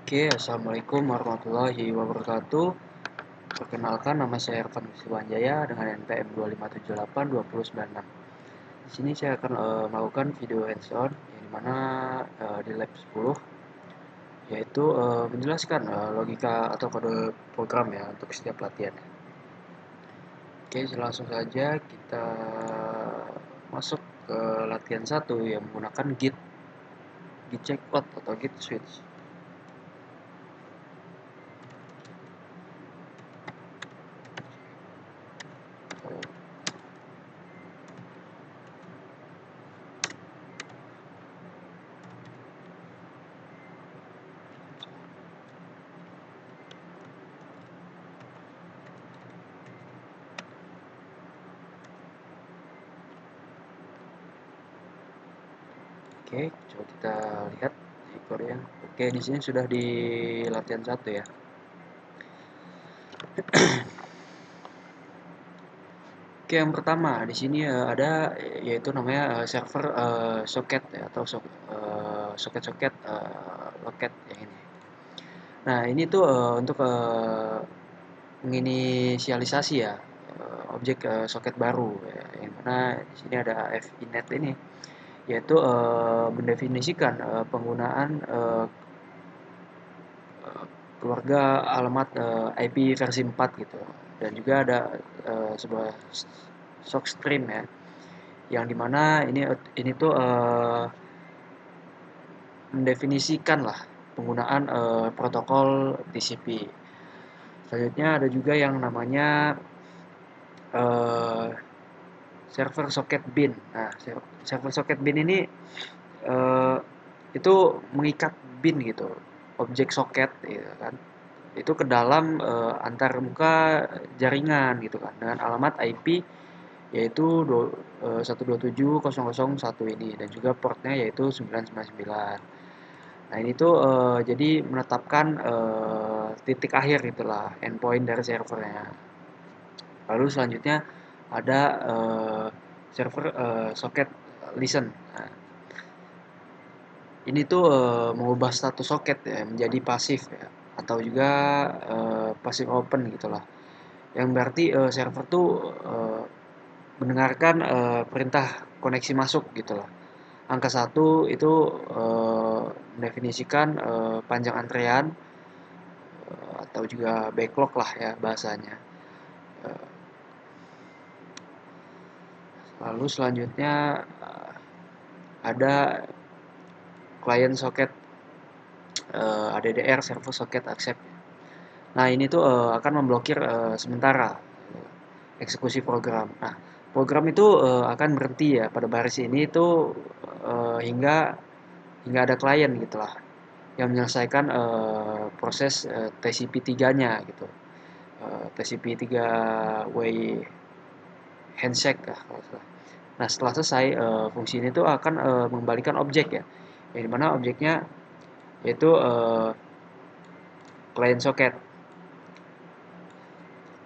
Oke, Assalamualaikum warahmatullahi wabarakatuh. Perkenalkan, nama saya Irfan Wiswanjaya dengan NPM 257829096. Di sini saya akan melakukan video hands-on yang dimana di lab 10 yaitu menjelaskan logika atau kode program ya untuk setiap latihan. Oke, langsung saja kita masuk ke latihan 1 yang menggunakan git checkout atau git switch. Oke, coba kita lihat di Korea. Oke, di sini sudah di latihan 1 ya. Oke, yang pertama di sini ada yaitu namanya server socket ya, atau soket-soket loket yang ini. Nah, ini tuh untuk menginisialisasi ya objek soket baru ya, yang mana di sini ada finet ini yaitu mendefinisikan penggunaan keluarga alamat IP versi 4 gitu. Dan juga ada sebuah sock stream ya, yang dimana ini tuh mendefinisikan lah penggunaan protokol TCP. Selanjutnya ada juga yang namanya eh, server socket bin. Nah, server socket bin ini eh, itu mengikat bin gitu, objek soket gitu kan. Itu ke dalam antar muka jaringan gitu kan dengan alamat IP yaitu 127.0.0.1 ini dan juga portnya yaitu 999. Nah, ini tuh jadi menetapkan titik akhir gitulah, endpoint dari servernya. Lalu selanjutnya ada server socket listen. Nah, ini tuh mengubah status socket ya menjadi pasif ya, atau juga passive open gitulah. Yang berarti server tuh mendengarkan perintah koneksi masuk gitulah. Angka 1 itu mendefinisikan panjang antrean atau juga backlog lah ya bahasanya. Eh, Lalu selanjutnya ada client socket ADDR server socket accept. Nah, ini tuh akan memblokir sementara eksekusi program. Nah, program itu akan berhenti ya pada baris ini itu hingga ada klien gitulah yang menyelesaikan proses TCP3-nya gitu. TCP3 way handshake lah kalau salah. Nah, setelah selesai fungsi ini tuh akan mengembalikan objek ya. Yang dimana objeknya yaitu client socket.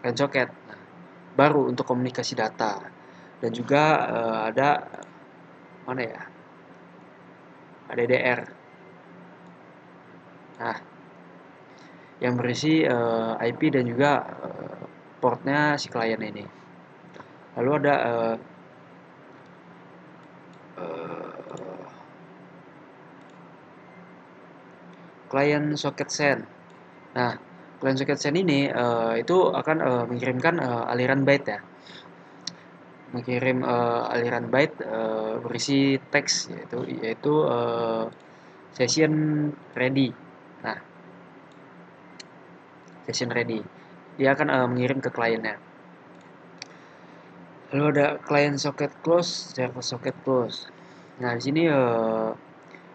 Client socket. Nah, baru untuk komunikasi data. Dan juga ada mana ya? ADDR. Nah, yang berisi IP dan juga portnya si klien ini. Lalu ada uh, client socket send. Nah, client socket send ini itu akan mengirimkan aliran byte ya, mengirim aliran byte berisi teks yaitu session ready. Nah, session ready. Dia akan mengirim ke kliennya. Lalu ada client socket close, server socket close. Nah, di sini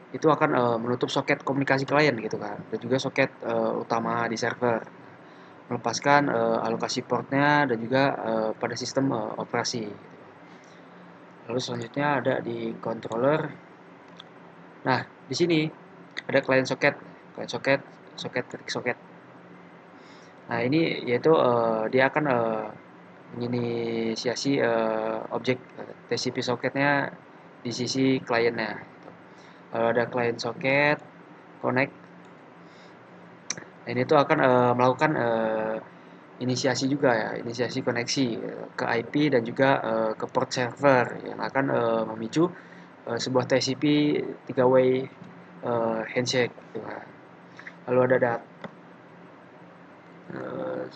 itu akan menutup soket komunikasi klien gitu kan, dan juga soket utama di server, melepaskan alokasi portnya dan juga pada sistem operasi. Lalu selanjutnya ada di controller. Nah, di sini ada client socket, socket ketik socket. Nah, ini yaitu dia akan menginisiasi objek TCP socketnya di sisi kliennya. Lalu ada client socket, connect. Nah, ini tuh akan melakukan inisiasi juga ya, inisiasi koneksi ke IP dan juga ke port server yang akan memicu sebuah TCP tiga way handshake gitu kan. Lalu ada eh,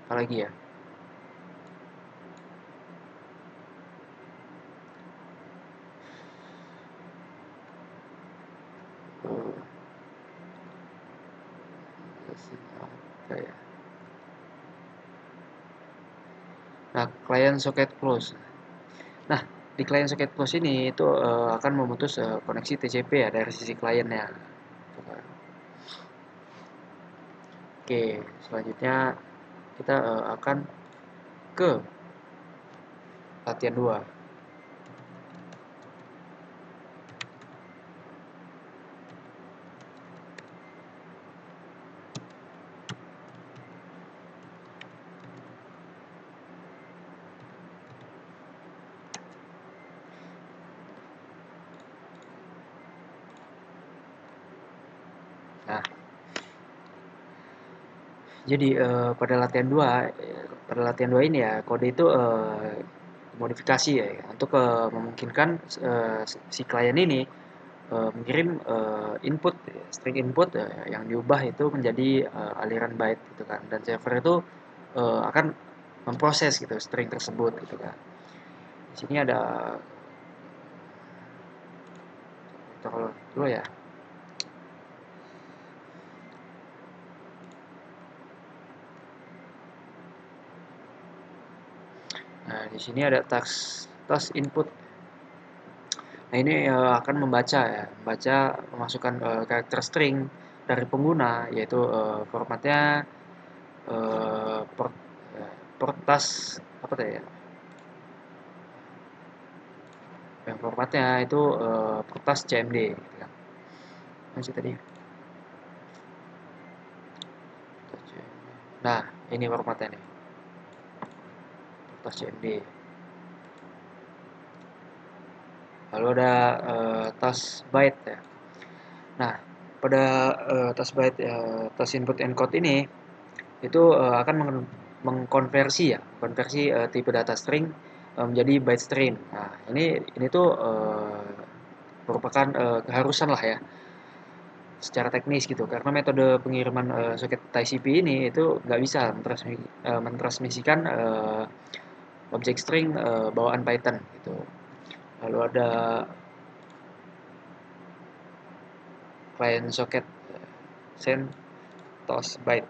apa lagi ya? Eh, apa ya? Nah, client socket close. Nah, di client socket close ini itu akan memutus koneksi TCP ya dari sisi kliennya. Gitu kan. Oke, selanjutnya kita akan ke latihan 2. Nah, jadi pada latihan 2 ini ya kode itu modifikasi ya untuk memungkinkan si klien ini mengirim input string input yang diubah itu menjadi aliran byte gitu kan dan server itu akan memproses gitu string tersebut gitu kan. Di sini ada contoh dulu ya. Nah, di sini ada task input. Nah, ini akan membaca ya, membaca memasukkan karakter string dari pengguna yaitu formatnya port port task apa tadi ya? Yang formatnya itu port task CMD gitu kan. Masih tadi. Nah, ini formatnya nih, port task CMD. Lalu ada task byte ya. Nah, pada task byte task input encode ini itu akan mengkonversi ya, konversi tipe data string menjadi byte stream. Nah, ini tuh merupakan keharusan lah ya secara teknis gitu karena metode pengiriman soket TCP ini itu nggak bisa mentransmisikan objek string bawaan Python gitu. Lalu ada client socket send toast byte.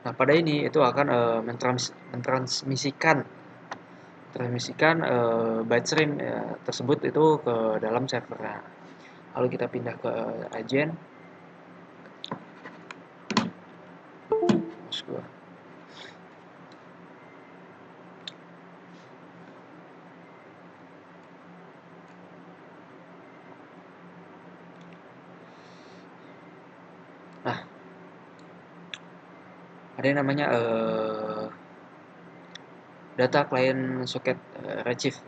Nah, pada ini itu akan mentransmisikan byte stream tersebut itu ke dalam servernya. Lalu kita pindah ke agent. Nah, ada yang namanya data client socket retrieve.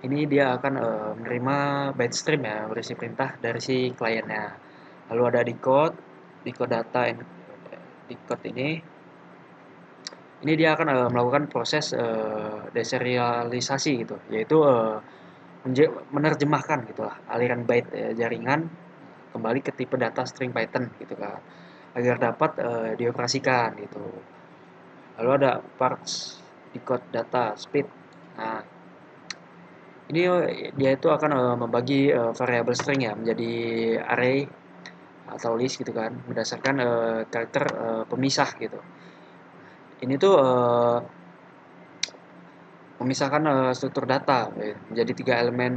Ini dia akan menerima byte stream ya, berisi perintah dari si kliennya. Lalu ada decode data, decode ini dia akan melakukan proses deserialisasi gitu, yaitu menerjemahkan gitulah aliran byte jaringan kembali ke tipe data string Python gitu kan, agar dapat dioperasikan gitu. Lalu ada parts decode data speed. Nah, ini dia itu akan membagi variabel string ya menjadi array atau list gitu kan berdasarkan karakter pemisah gitu. Ini tuh memisahkan struktur data menjadi 3 elemen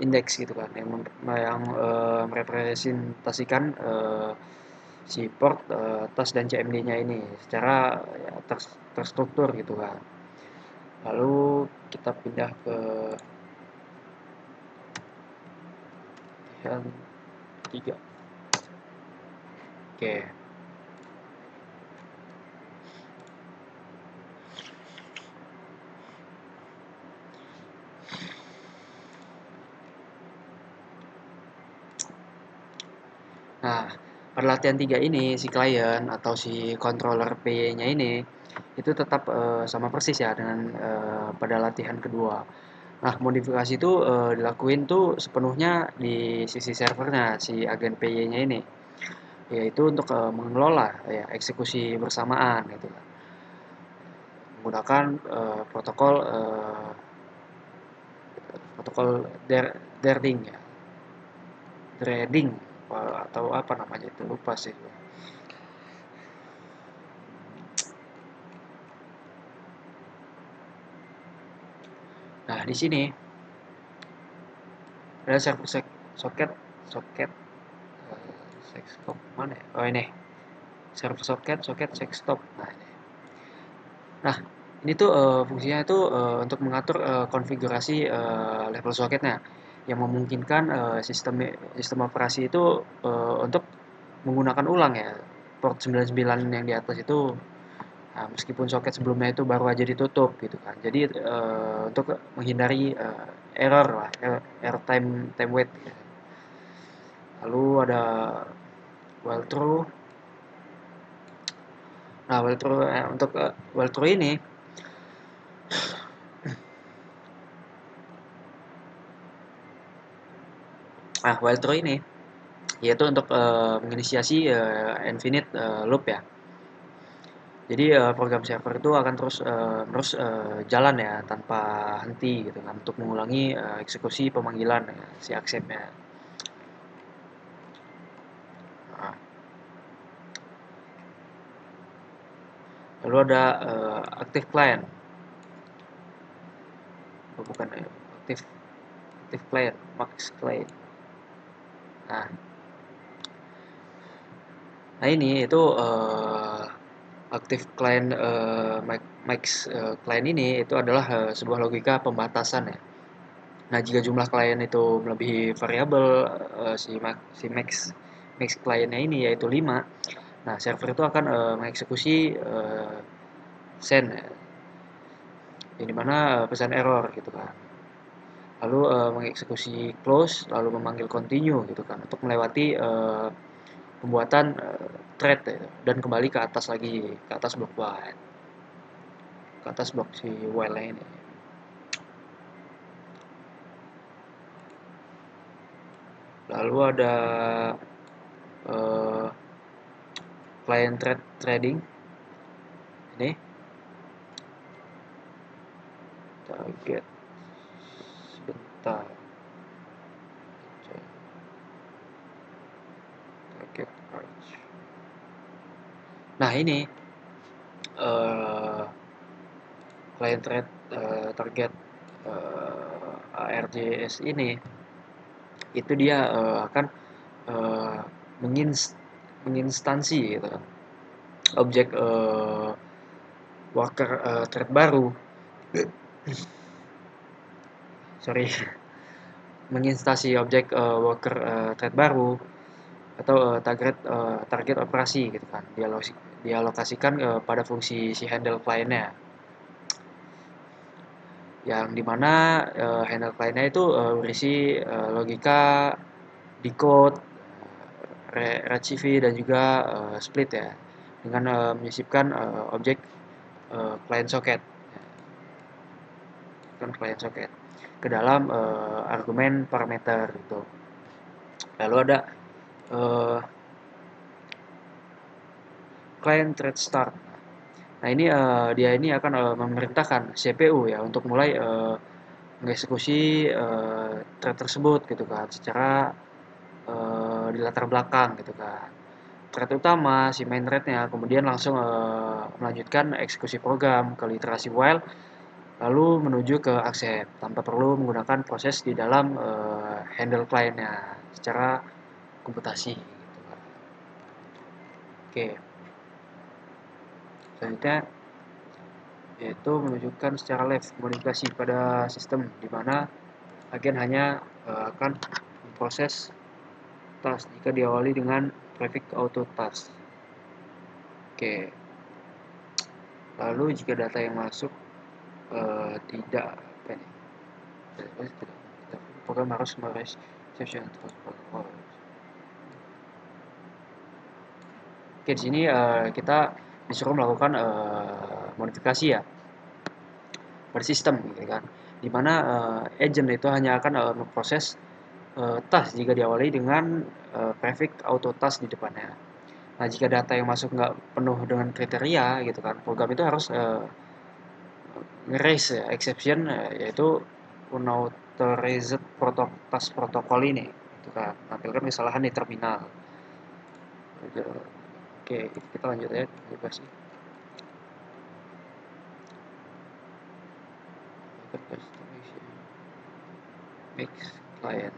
indeks gitu kan yang merepresentasikan si port, task dan CMD-nya ini secara ya, terstruktur gitu kan. Lalu kita pindah ke yang 3. Oke. Nah, pada latihan 3 ini si klien atau si controller PY-nya ini itu tetap sama persis ya dengan pada latihan kedua. Nah, modifikasi itu dilakuin tuh sepenuhnya di sisi servernya si agen PY-nya ini, yaitu untuk mengelola ya eksekusi bersamaan gitu kan, menggunakan protokol Derding ya, Threading atau apa namanya itu lupa sih. Nah, di sini ada server soket soket sextop mana ya? Oh ini server soket sextop. Nah ini. Nah ini tuh fungsinya itu untuk mengatur konfigurasi level soketnya yang memungkinkan sistem operasi itu untuk menggunakan ulang ya port 99 yang di atas itu. Nah, meskipun soket sebelumnya itu baru aja ditutup gitu kan. Jadi untuk menghindari error lah, error time wait. Gitu. Lalu ada well through. Nah, well through untuk well through ini, well through ini yaitu untuk menginisiasi infinite loop ya. Jadi program server itu akan terus jalan ya tanpa henti gitu kan untuk mengulangi eksekusi pemanggilan ya, si accept-nya. Nah, lalu ada active client, oh, bukan ya, active active client, max client. Nah, nah ini itu active client max client ini itu adalah sebuah logika pembatasan ya. Nah, jika jumlah klien itu melebihi variabel si max kliennya ini yaitu 5, nah server itu akan mengeksekusi send ya, yang dimana pesan error gitu kan. Lalu mengeksekusi close, lalu memanggil continue gitu kan untuk melewati pembuatan thread ya, dan kembali ke atas lagi, ke atas blok while, ke atas blok si while ini. Lalu ada uh, client trading ini target sebentar, target arch. Nah ini uh, client target ARJS ini itu dia akan uh, menginstansi gitu kan objek worker thread baru, sorry, menginstansi objek worker thread baru atau target operasi gitu kan, dialokasikan pada fungsi si handle clientnya, yang dimana handle clientnya itu berisi logika decode, retrieve dan juga split ya, dengan menyisipkan objek client socket, kan client socket ke dalam argumen parameter gitu. Lalu ada uh, client thread start. Nah ini dia ini akan memerintahkan CPU ya untuk mulai mengeksekusi thread tersebut gitu kan secara di latar belakang gitu kan. Thread utama si main threadnya kemudian langsung melanjutkan eksekusi program ke literasi while lalu menuju ke accept tanpa perlu menggunakan proses di dalam handle clientnya secara komputasi gitu kan. Oke, selanjutnya yaitu menunjukkan secara live modifikasi pada sistem di mana agen hanya akan memproses task jika diawali dengan prefix auto task. Oke, lalu jika data yang masuk tidak apa nih? Program harus mereception protokol. Oke, di sini kita disuruh melakukan modifikasi ya pada sistem, gitu kan. Di mana agent itu hanya akan memproses task jika diawali dengan prefix auto task di depannya. Nah, jika data yang masuk nggak penuh dengan kriteria, gitu kan, program itu harus nge-raise ya, exception, yaitu unauthorized task protokol ini, gitu kan, menampilkan kesalahan di terminal. Oke, kita lanjut ya, sih. Mix client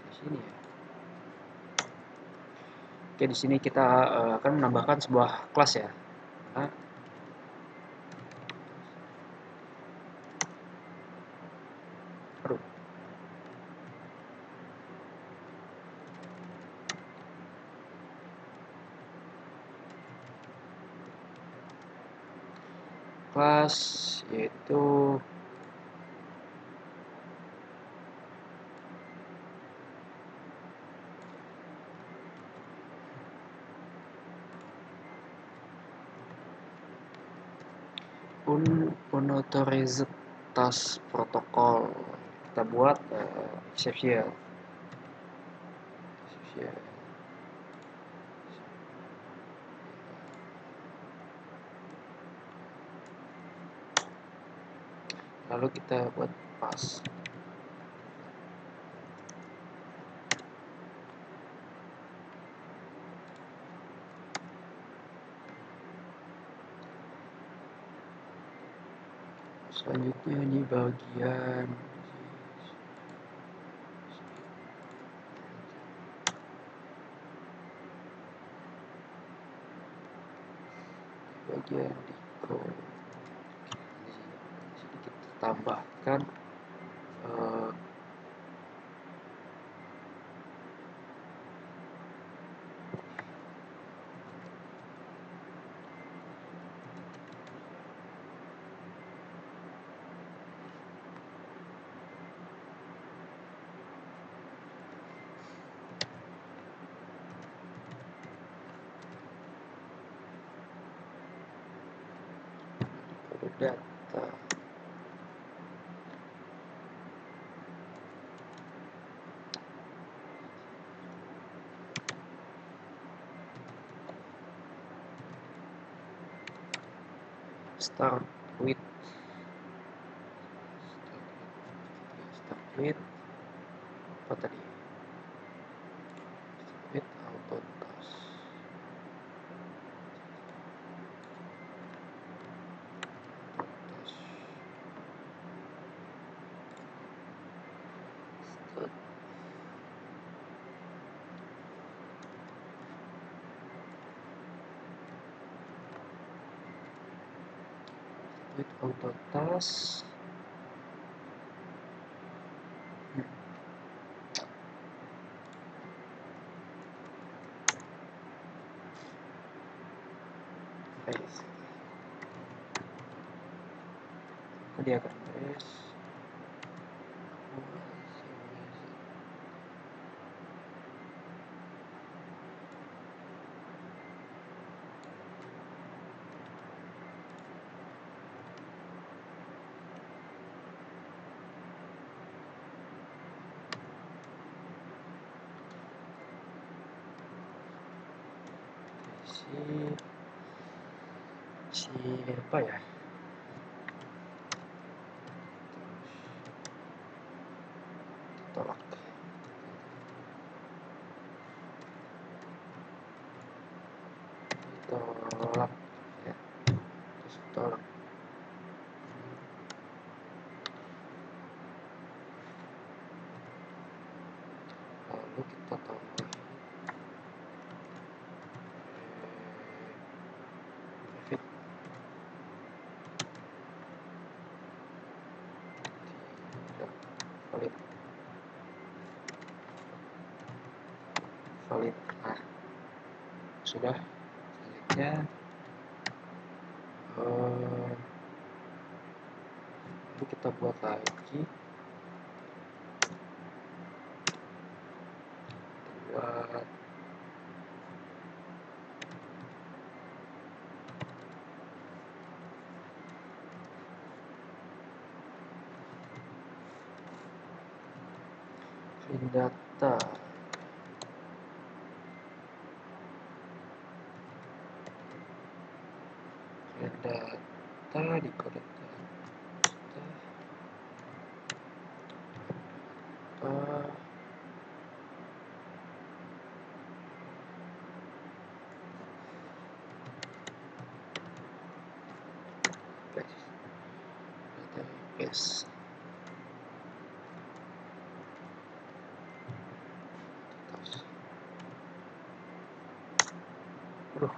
di sini ya. Oke, di sini kita akan menambahkan sebuah kelas ya. Nah, aduh, kelas yaitu unauthorized task protocol. Kita buat exception. Lalu kita buat pass. Selanjutnya di bagian decode. Di sini kita tambahkan uh, data. Start with apa tadi? Start with auto task. With auto task. Dia akan base si apa ya? Tolak. Tolak ya. Terus tolak. Lalu kita tambah fit tidak valid. Valid. Nah, sudah. Selanjutnya lalu kita buat lagi buat Clean data. Clean data di kode data. Database. Aduh.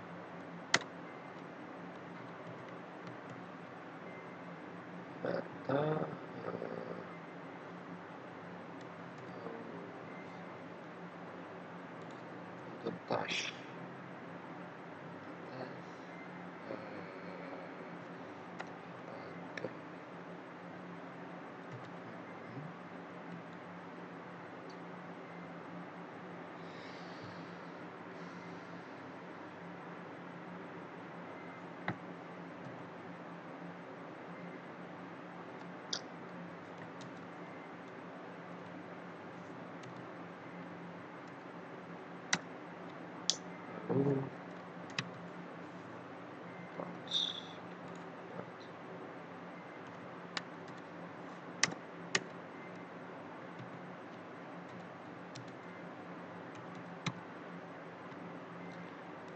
Data. Touch.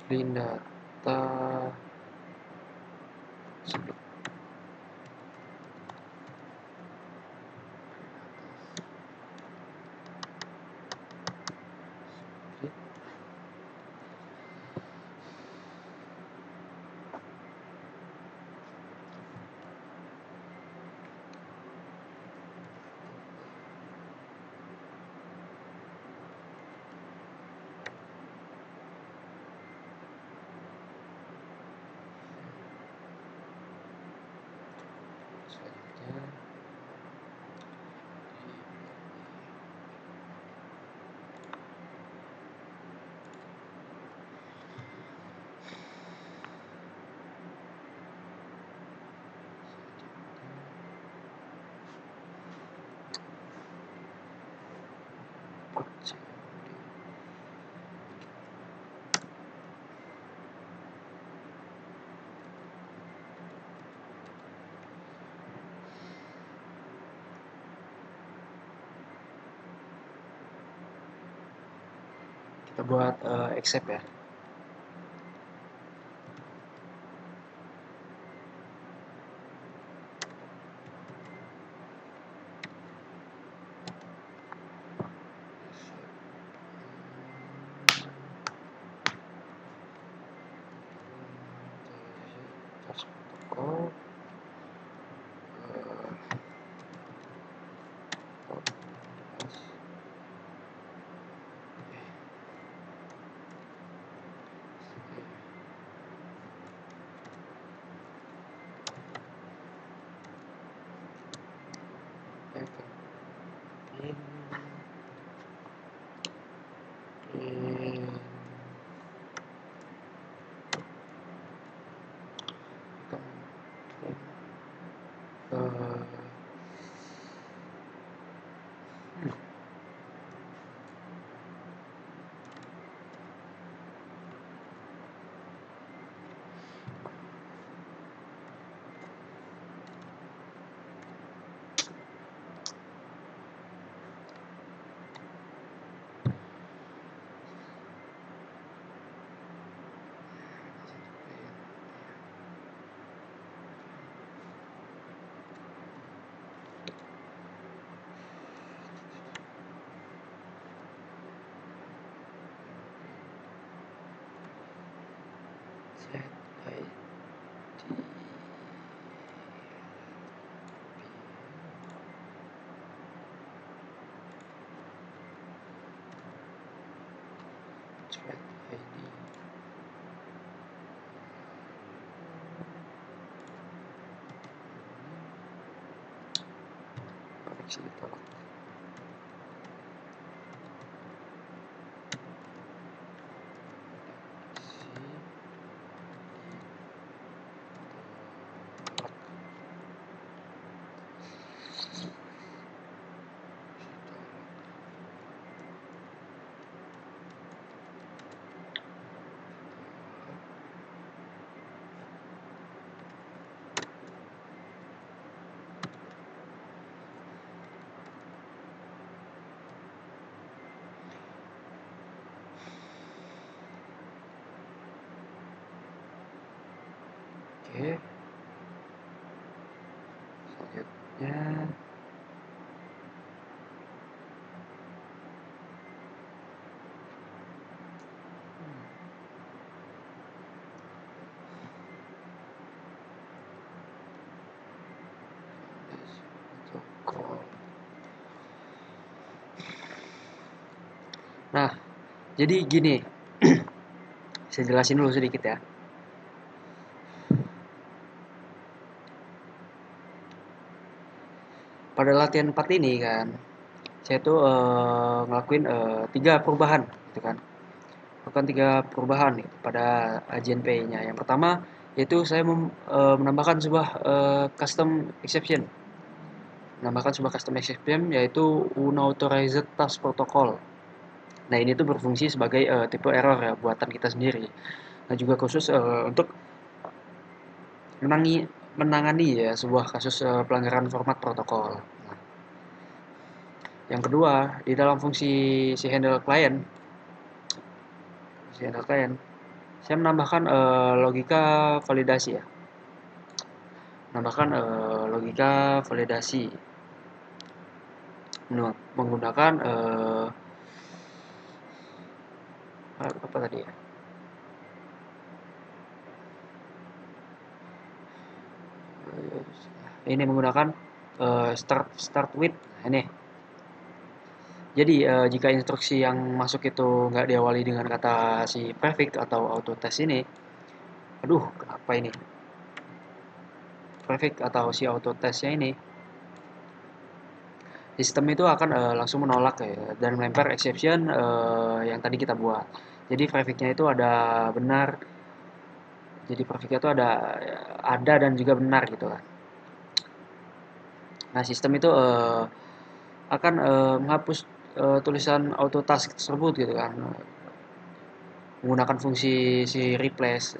Clean data. Kita buat accept ya. Protokol. Koneksi ditolak. Oke, selanjutnya protokol. Nah, jadi gini, saya jelasin dulu sedikit ya. Pada latihan 4 ini kan, saya tuh ngelakuin 3 perubahan gitu kan. Melakukan 3 perubahan nih pada JNPI-nya. Yang pertama yaitu saya menambahkan sebuah custom exception. Menambahkan sebuah custom exception yaitu unauthorized task protocol. Nah, ini tuh berfungsi sebagai tipe error ya buatan kita sendiri. Nah, juga khusus untuk menangi menangani ya sebuah kasus pelanggaran format protokol. Nah, yang kedua, di dalam fungsi si handle client, saya menambahkan logika validasi ya. Menambahkan logika validasi menggunakan apa tadi ya? Ini menggunakan start with. Nah, ini. Jadi jika instruksi yang masuk itu nggak diawali dengan kata si prefix atau auto test ini, aduh kenapa ini? Prefix atau si auto testnya ini, sistem itu akan langsung menolak ya, dan melempar exception yang tadi kita buat. Jadi prefixnya itu ada benar, jadi prefixnya itu ada dan juga benar gitu kan. Nah, sistem itu akan menghapus tulisan auto task tersebut gitu kan, menggunakan fungsi si replace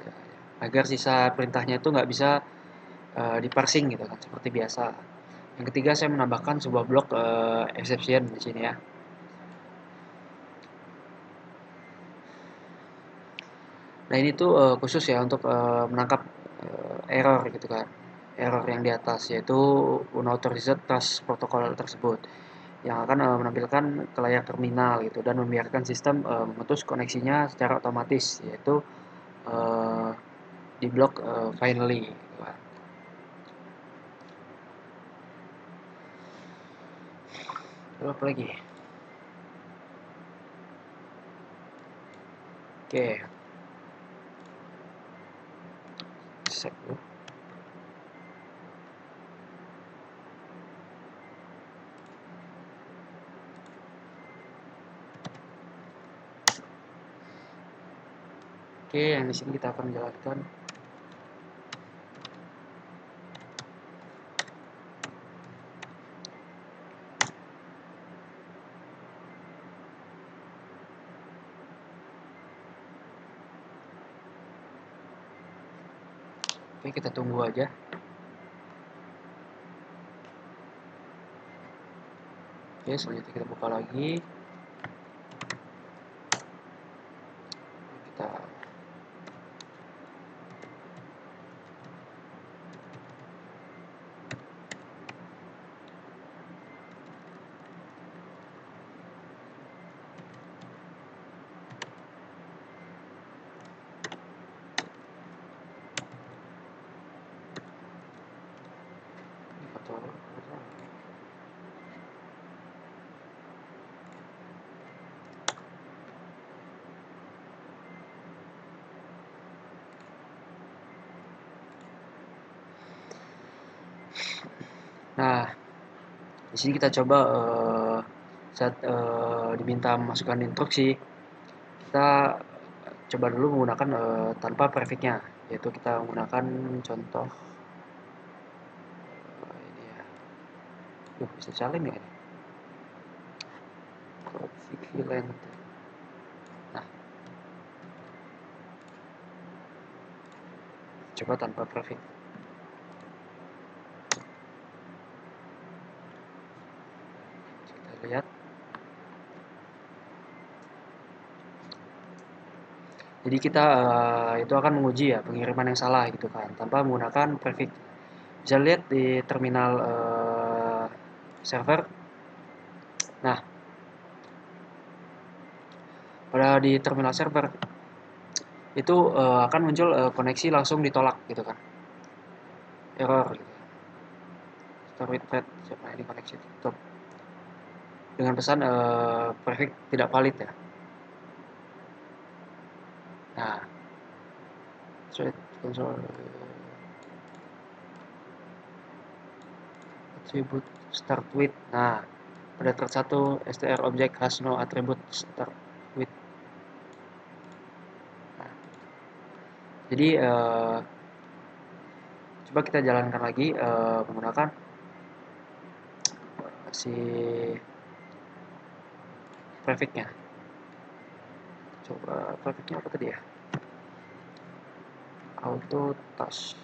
agar sisa perintahnya itu nggak bisa diparsing gitu kan seperti biasa. Yang ketiga, saya menambahkan sebuah blok exception di sini ya. Nah, ini tuh khusus ya untuk menangkap error gitu kan. Error yang di atas yaitu unauthorized task protokol tersebut yang akan menampilkan ke layar terminal gitu dan membiarkan sistem memutus koneksinya secara otomatis yaitu eh, di blok finally gitu kan. Lalu apa lagi? Oke, save dulu. Oke, yang di sini kita akan menjalankan. Oke, kita tunggu aja. Oke, selanjutnya kita buka lagi. Kita foto. Nah, di sini kita coba saat diminta memasukkan instruksi, kita coba dulu menggunakan tanpa prefixnya, yaitu kita menggunakan contoh ini ya. Bisa salin ya ini. Equivalent. Nah, coba tanpa prefix. Kita lihat. Jadi kita itu akan menguji ya pengiriman yang salah gitu kan tanpa menggunakan prefix. Bisa lihat di terminal server. Nah, pada di terminal server itu akan muncul koneksi langsung ditolak gitu kan, error gitu. Start with thread, siapa ini koneksi tutup dengan pesan prefix tidak valid ya. Nah, thread console attribute start with. Nah, pada thread 1 str object has no attribute start with. Nah, jadi coba kita jalankan lagi menggunakan si prefixnya. Coba prefixnya apa tadi ya? Auto touch.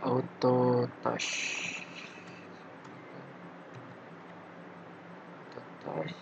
Auto touch. Auto touch.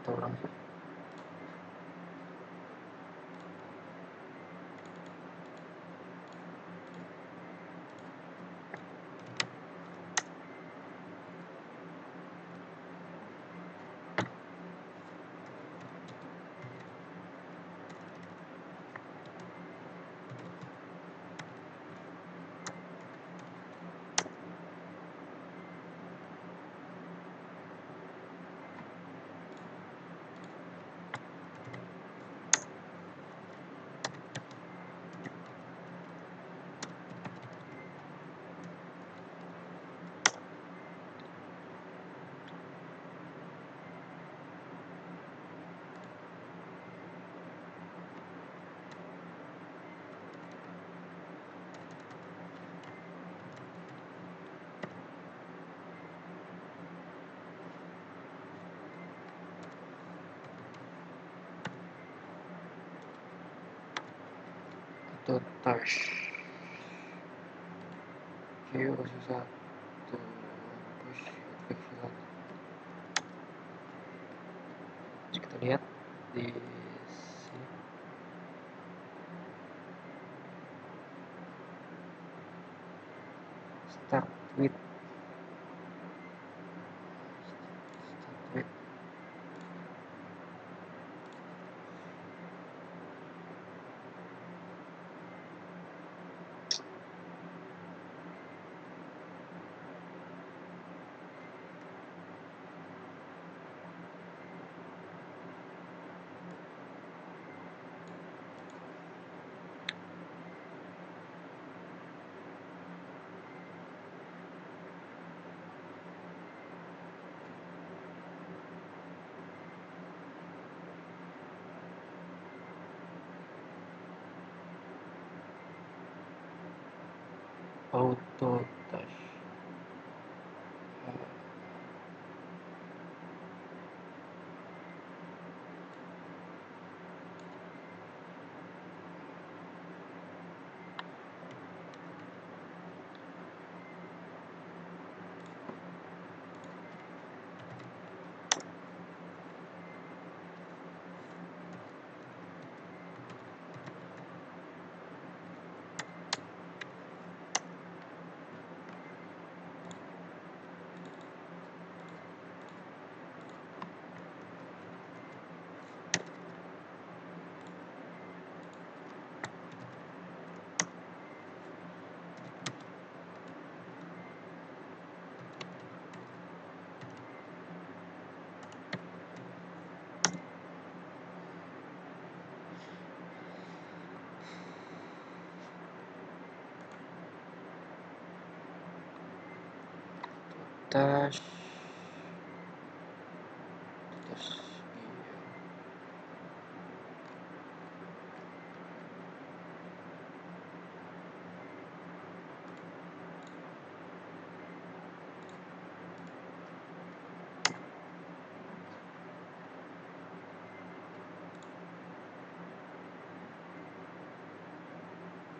Kita ulang. Auto touch. View susah. Tuh, push fix hilang. Terus kita lihat di sini. Start with. Start with. Auto touch. touch.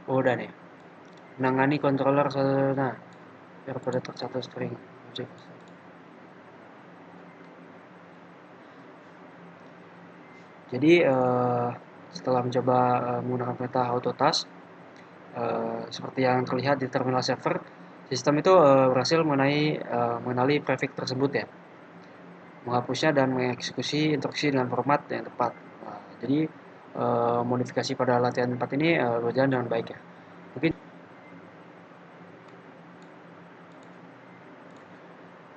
Oh, udah nih. Menangani controller nah biar pada tercatat string objek. Jadi setelah mencoba menggunakan perintah auto task seperti yang terlihat di terminal server, sistem itu berhasil mengenali prefix tersebut ya, menghapusnya dan mengeksekusi instruksi dengan format yang tepat. Nah, jadi modifikasi pada latihan 4 ini berjalan dengan baik ya. Mungkin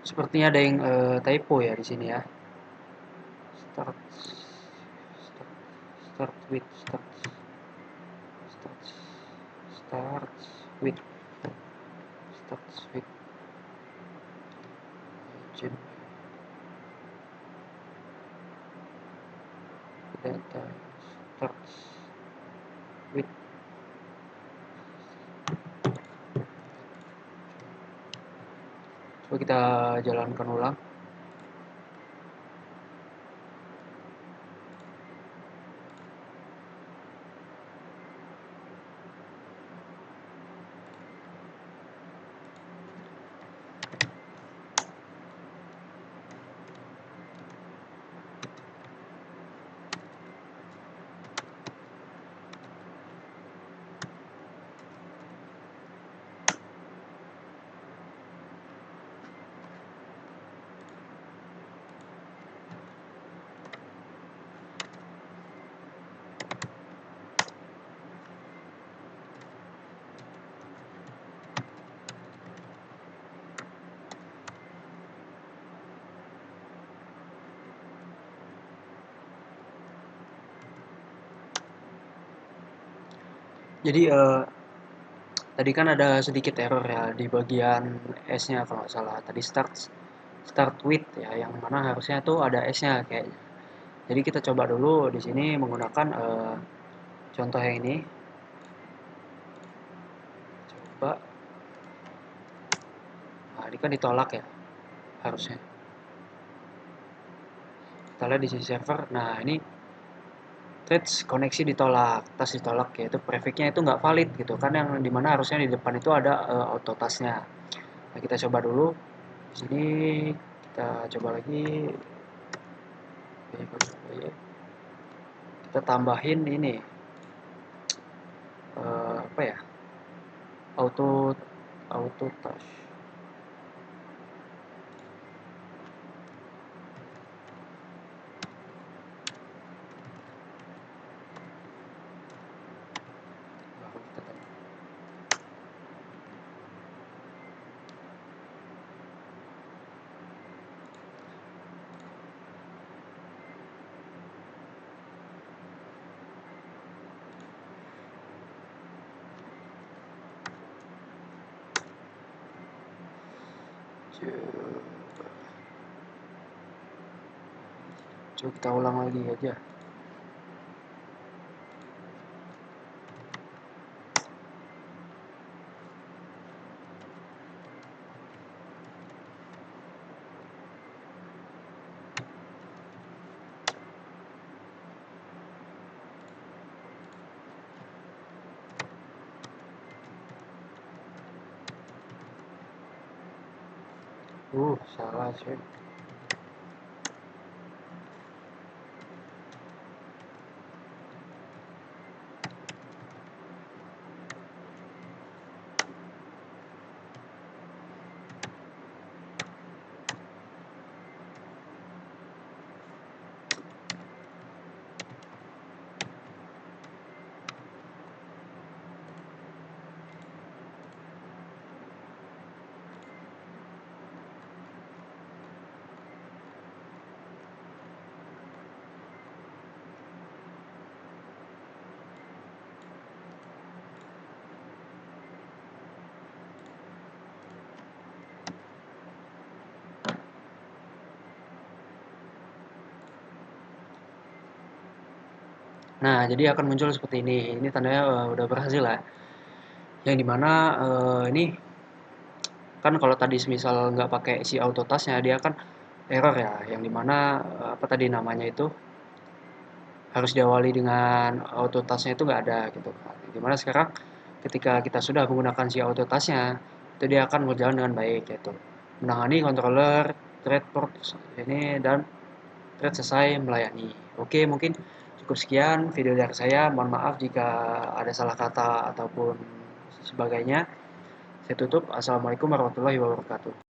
sepertinya ada yang typo ya di sini ya. Start, start, start with, start, start with, start with, agent, data, start with. Coba kita jalankan ulang. Jadi tadi kan ada sedikit error ya di bagian S-nya kalau nggak salah. Tadi start with ya, yang mana harusnya tuh ada S-nya kayaknya. Jadi kita coba dulu di sini menggunakan contoh yang ini. Coba. Nah, ini kan ditolak ya harusnya. Kita lihat di sisi server. Nah, ini threads koneksi ditolak, tas ditolak ya, itu prefixnya itu nggak valid gitu kan, yang dimana harusnya di depan itu ada auto tasnya. Nah, kita coba dulu di sini, kita coba lagi kita tambahin ini apa ya, auto auto touch. Baru kita tambah. Coba kita ulang lagi aja. Salah cuy. Nah, jadi akan muncul seperti ini. Ini tandanya udah berhasil lah. Yang dimana ini kan kalau tadi semisal nggak pakai si auto tasknya dia kan error ya. Yang dimana apa tadi namanya itu harus diawali dengan auto tasknya itu nggak ada gitu kan. Dimana sekarang ketika kita sudah menggunakan si auto tasknya itu dia akan berjalan dengan baik gitu. Menangani controller, thread port ini dan thread selesai melayani. Oke, mungkin cukup sekian video dari saya. Mohon maaf jika ada salah kata ataupun sebagainya. Saya tutup. Assalamualaikum warahmatullahi wabarakatuh.